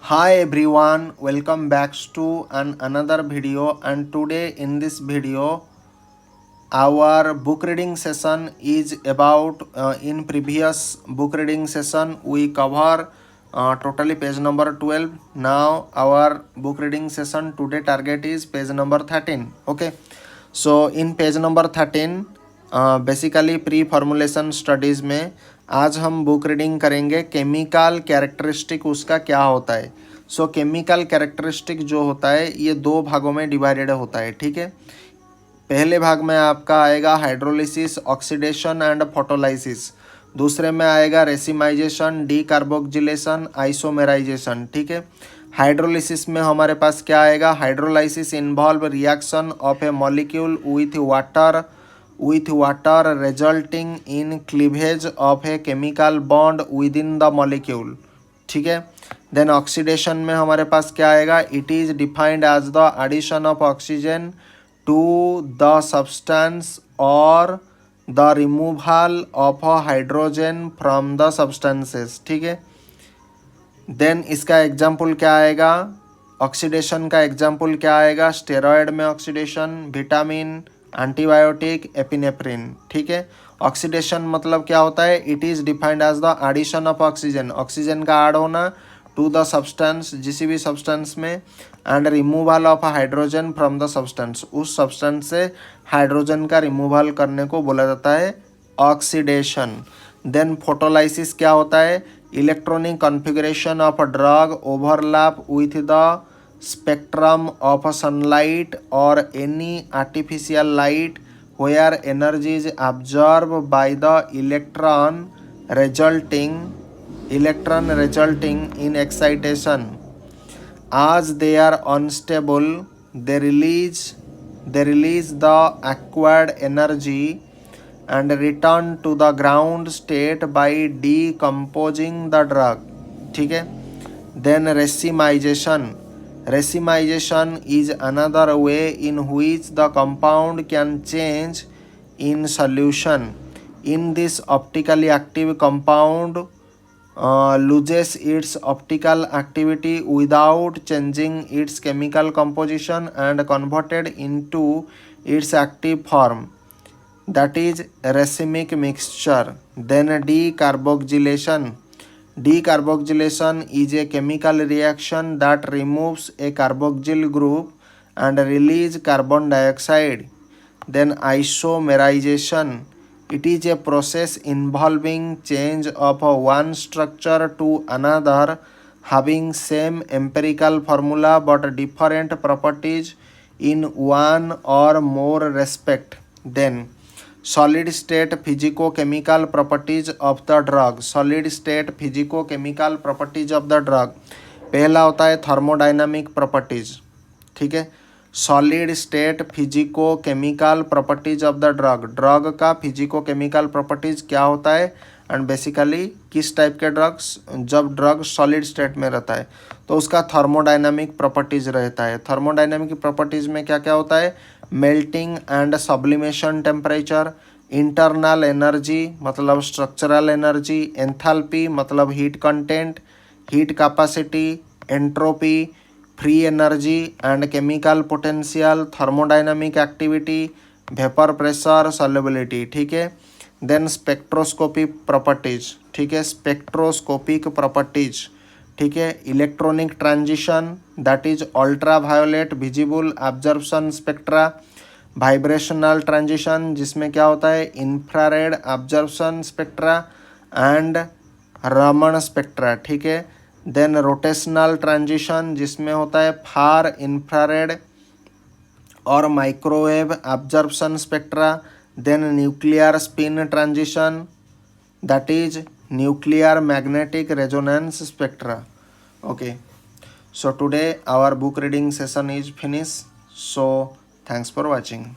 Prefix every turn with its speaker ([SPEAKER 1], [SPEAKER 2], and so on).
[SPEAKER 1] Hi everyone, welcome back to another video, and today in this video our book reading session is about in previous book reading session we cover totally page number 12. Now our book reading session today target is page number 13. Okay, so in page number 13 basically pre formulation studies में आज हम book reading करेंगे chemical characteristic उसका क्या होता है। सो chemical characteristic जो होता है ये दो भागों में डिवाइडेड होता है। ठीक है, पहले भाग में आपका आएगा हाइड्रोलिसिस, ऑक्सीडेशन एंड फोटोलाइसिस। दूसरे में आएगा रेसिमाइजेशन, डीकार्बोक्जिलेशन, आइसोमेराइजेशन। ठीक है, हाइड्रोलिसिस में हमारे पास क्या आएगा, hydrolysis involve reaction of A molecule with water resulting in cleavage of a chemical bond within the molecule। ठीक है, देन ऑक्सीडेशन में हमारे पास क्या आएगा, it is defined as the addition of oxygen to the substance और the removal of hydrogen from the substances. ठीक है, देन इसका एग्जाम्पल क्या आएगा, ऑक्सीडेशन का एग्जाम्पल क्या आएगा, स्टेरॉयड में ऑक्सीडेशन, विटामिन, एंटीबायोटिक, एपिनेफ्रिन। ठीक है, ऑक्सीडेशन मतलब क्या होता है, it is defined as the addition of oxygen, oxygen का ऐड होना टू द सब्सटेंस, किसी भी सब्सटेंस में, and removal of hydrogen from the substance, उस सब्सटेंस से हाइड्रोजन का रिमूवल करने को बोला जाता है ऑक्सीडेशन। देन फोटोलाइसिस क्या होता है, electronic configuration of drug overlap with the spectrum of sunlight or any artificial light where energy is absorbed by the electron resulting in excitation. As they are unstable, they release the acquired energy and return to the ground state by decomposing the drug। ठीक है, then Racemization is another way in which the compound can change in solution. In this optically active compound loses its optical activity without changing its chemical composition and converted into its active form, that is racemic mixture. Then Decarboxylation is a chemical reaction that removes a carboxyl group and release carbon dioxide. Then isomerization, it is a process involving change of one structure to another having same empirical formula but different properties in one or more respect. Then solid state physico-chemical properties of the drug, solid state physico-chemical properties of the drug, पहला होता है thermodynamic properties. ठीक है, solid state physico-chemical properties of the drug का physico-chemical properties क्या होता है, and basically किस टाइप के ड्रग्स, जब ड्रग सॉलिड स्टेट में रहता है तो उसका थर्मोडाइनामिक प्रॉपर्टीज रहता है। थर्मोडाइनामिक प्रॉपर्टीज में क्या क्या होता है, melting and sublimation temperature, internal energy मतलब स्ट्रक्चरल एनर्जी, एंथैल्पी मतलब heat content, heat capacity, entropy, free energy and chemical potential, thermodynamic activity, vapour pressure, solubility. ठीक है, देन स्पेक्ट्रोस्कोपी प्रॉपर्टीज। ठीक है, स्पेक्ट्रोस्कोपिक प्रॉपर्टीज। ठीक है, electronic transition, that is ultraviolet visible absorption spectra, vibrational transition जिसमें क्या होता है, infrared absorption spectra and Raman spectra. ठीक है, देन रोटेशनल ट्रांजिशन जिसमें होता है फार इंफ्रारेड और microwave absorption spectra, then nuclear spin transition, that is nuclear magnetic resonance spectra। Okay, so today our book reading session is finished, so thanks for watching।